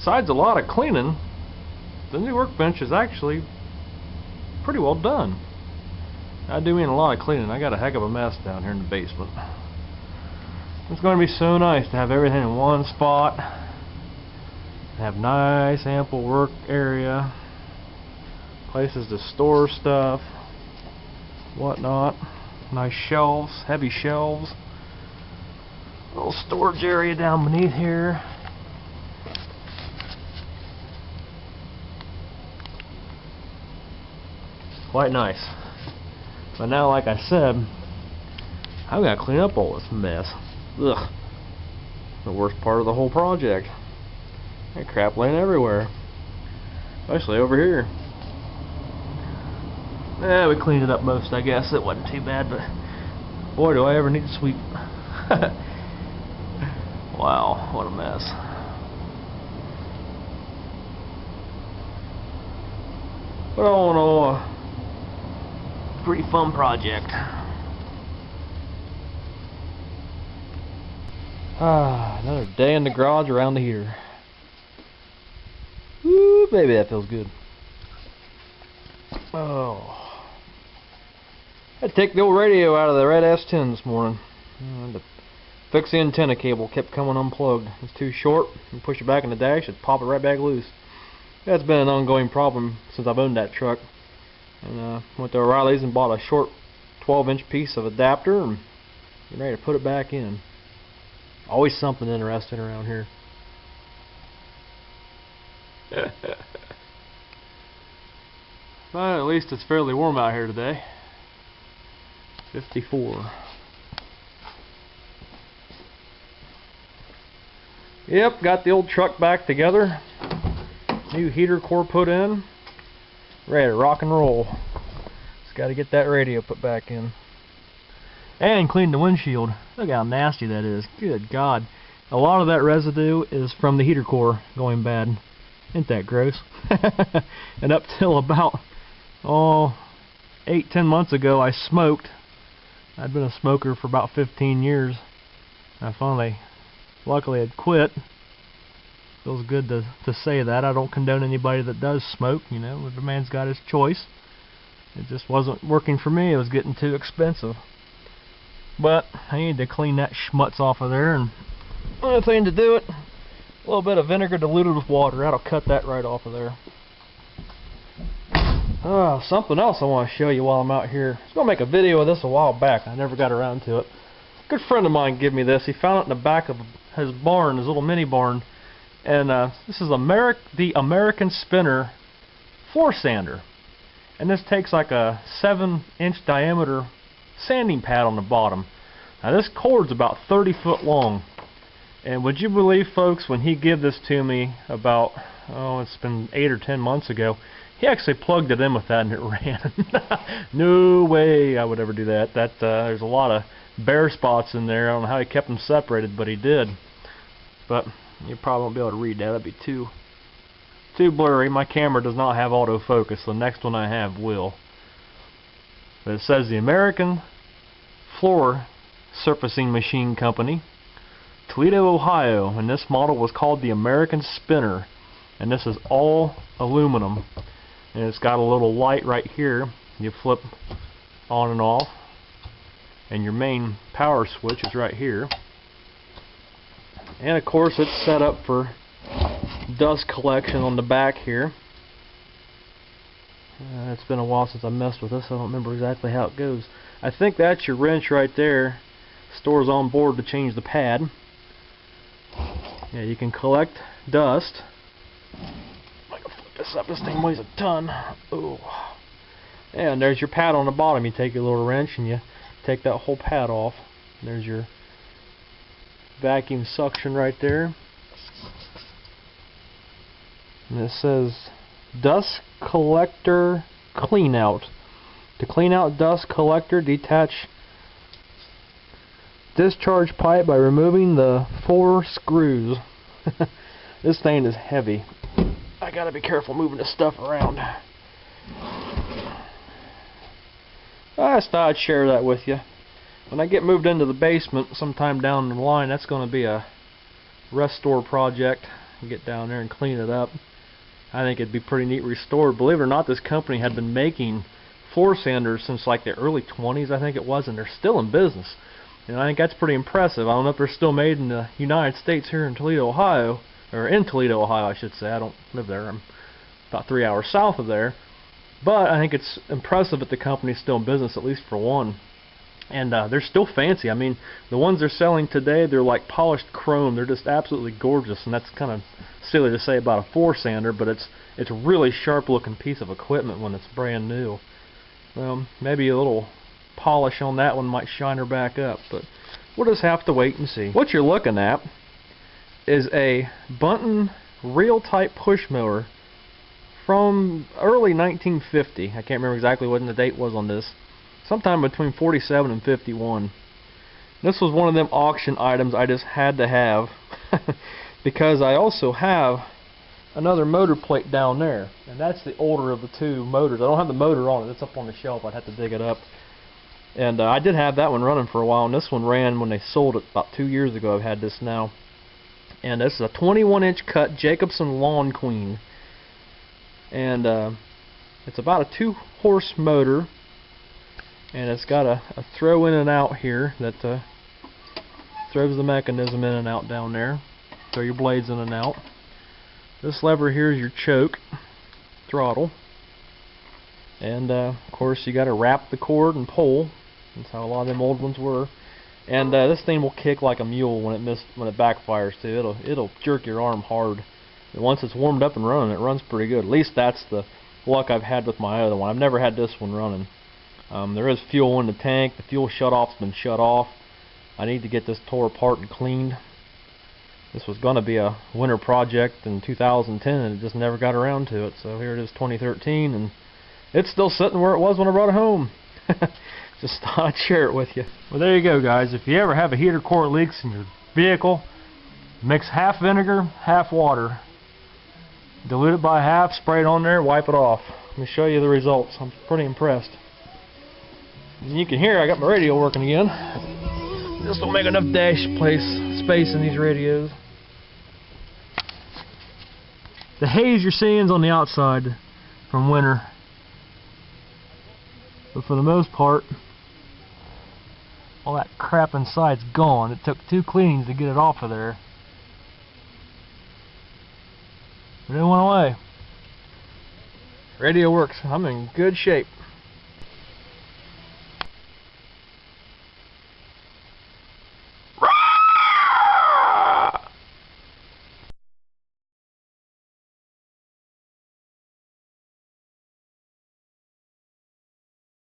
besides a lot of cleaning, the new workbench is actually pretty well done. I do mean a lot of cleaning. I got a heck of a mess down here in the basement. It's going to be so nice to have everything in one spot, have nice ample work area, places to store stuff, whatnot, nice shelves, heavy shelves, little storage area down beneath here. Quite nice. But now, like I said, I've got to clean up all this mess. Ugh. The worst part of the whole project. That crap laying everywhere. Especially over here. Yeah, we cleaned it up most, I guess. It wasn't too bad, but boy, do I ever need to sweep. Wow, what a mess. But all in all, pretty fun project. Another day in the garage around the heater. Woo, baby, that feels good. Oh. I had to take the old radio out of the red S10 this morning. To fix the antenna cable, kept coming unplugged. It's too short. You push it back in the dash, it'd pop it right back loose. That's been an ongoing problem since I've owned that truck. And went to O'Reilly's and bought a short 12-inch piece of adapter and getting ready to put it back in. Always something interesting around here. But at least it's fairly warm out here today. 54. Yep, got the old truck back together. New heater core put in. Ready to rock and roll. Just got to get that radio put back in. And clean the windshield. Look how nasty that is. Good God. A lot of that residue is from the heater core going bad. Isn't that gross? And up till about 8-10 months ago, I smoked. I'd been a smoker for about 15 years. I finally, luckily, had quit. Feels good to say that. I don't condone anybody that does smoke. You know, the man's got his choice. It just wasn't working for me. It was getting too expensive. But I need to clean that schmutz off of there, and the only thing to do it, a little bit of vinegar diluted with water. That'll cut that right off of there. Something else I want to show you while I'm out here. I was going to make a video of this a while back. I never got around to it. A good friend of mine gave me this. He found it in the back of his barn, his little mini barn. And this is the American Spinner floor sander. And this takes like a 7-inch diameter sanding pad on the bottom. Now this cord's about 30 foot long. And would you believe, folks, when he gave this to me about, it's been 8 or 10 months ago, he actually plugged it in with that and it ran. No way I would ever do that. There's a lot of bare spots in there. I don't know how he kept them separated, but he did. But you probably won't be able to read that. That'd be too blurry. My camera does not have autofocus. The next one I have will. But it says the American Floor Surfacing Machine Company, Toledo, Ohio, and this model was called the American Spinner. And this is all aluminum. And it's got a little light right here. You flip on and off. And your main power switch is right here. And of course it's set up for dust collection on the back here. It's been a while since I messed with this. I don't remember exactly how it goes. I think that's your wrench right there. Stores on board to change the pad. Yeah, you can collect dust. I can flip this up. This thing weighs a ton. Ooh. Yeah, and there's your pad on the bottom. You take your little wrench and you take that whole pad off. There's your vacuum suction right there. And it says dust collector clean out. To clean out dust collector, detach discharge pipe by removing the 4 screws. This thing is heavy. I gotta be careful moving this stuff around. I just thought I'd share that with you. When I get moved into the basement sometime down the line, that's going to be a restore project. and get down there and clean it up. I think it'd be pretty neat restored. Believe it or not, this company had been making floor sanders since like the early 20s, I think it was, and they're still in business. And I think that's pretty impressive. I don't know if they're still made in the United States here in Toledo, Ohio, or in Toledo, Ohio, I should say. I don't live there. I'm about 3 hours south of there. But I think it's impressive that the company's still in business, at least for one. And they're still fancy. I mean, the ones they're selling today, they're like polished chrome. They're just absolutely gorgeous, and that's kind of silly to say about a floor sander, but it's a really sharp-looking piece of equipment when it's brand new. Well, maybe a little polish on that one might shine her back up, but we'll just have to wait and see. What you're looking at is a Bunton reel-type push mower from early 1950. I can't remember exactly when the date was on this. Sometime between 47 and 51. This was one of them auction items I just had to have because I also have another motor plate down there, and that's the older of the two motors. I don't have the motor on it. It's up on the shelf. I'd have to dig it up. And I did have that one running for a while, and this one ran when they sold it about 2 years ago. I've had this now. And this is a 21-inch cut Jacobson Lawn Queen. And it's about a 2-horse motor. And it's got a throw in and out here that throws the mechanism in and out down there. Throw your blades in and out. This lever here is your choke throttle. And of course you got to wrap the cord and pull. That's how a lot of them old ones were. And this thing will kick like a mule when it backfires too. It'll jerk your arm hard. And once it's warmed up and running, it runs pretty good. At least that's the luck I've had with my other one. I've never had this one running. There is fuel in the tank. The fuel shutoff's been shut off. I need to get this tore apart and cleaned. This was going to be a winter project in 2010, and it just never got around to it. So here it is, 2013, and it's still sitting where it was when I brought it home. Just thought I'd share it with you. Well, there you go, guys. If you ever have a heater core leaks in your vehicle, mix half vinegar, half water. Dilute it by half, spray it on there, wipe it off. Let me show you the results. I'm pretty impressed. And you can hear I got my radio working again. Just don't make enough space in these radios. The haze you're seeing is on the outside from winter. But for the most part, all that crap inside's gone. It took 2 cleanings to get it off of there. But it went away. Radio works. I'm in good shape.